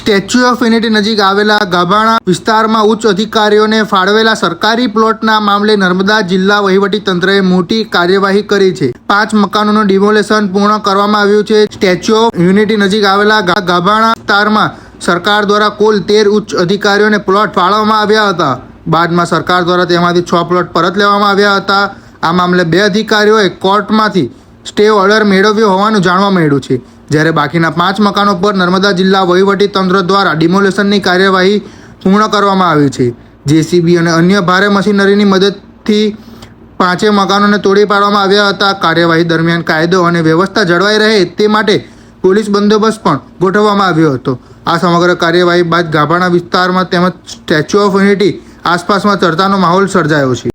Statue of unity નજીક આવેલા ગાભાણા વિસ્તારમાં ઉચ્ચ અધિકારીઓને ફાળવેલા સરકારી પ્લોટના મામલે નર્મદા જિલ્લા વહીવટીતંત્રએ મોટી કાર્યવાહી કરી છે। 5 મકાનોનું ડિમોલેશન પૂર્ણ કરવામાં આવ્યું છે। સ્ટેચ્યુ ઓફ યુનિટી નજીક આવેલા ગાભાણા વિસ્તારમાં સરકાર દ્વારા કુલ 13 ઉચ્ચ અધિકારીઓને પ્લોટ ફાળવવામાં આવ્યા હતા। બાદમાં સરકાર દ્વારા તેમાંથી 6 પ્લોટ પરત લેવામાં આવ્યા હતા। આ મામલે 2 અધિકારીઓએ કોર્ટમાંથી સ્ટે ઓર્ડર મેળવ્યો હોવાનું જાણવા મળ્યું છે, જ્યારે બાકીના 5 મકાનો પર નર્મદા જિલ્લા વહીવટીતંત્ર દ્વારા ડિમોલેશનની કાર્યવાહી પૂર્ણ કરવામાં આવી છે। જેસીબી અને અન્ય ભારે મશીનરીની મદદથી 5 મકાનોને તોડી પાડવામાં આવ્યા હતા। કાર્યવાહી દરમિયાન કાયદો અને વ્યવસ્થા જળવાઈ રહે તે માટે પોલીસ બંદોબસ્ત પણ ગોઠવવામાં આવ્યો હતો। આ સમગ્ર કાર્યવાહી બાદ ગાભાણા વિસ્તારમાં તેમજ સ્ટેચ્યુ ઓફ યુનિટી આસપાસમાં ચર્ચાનો માહોલ સર્જાયો છે।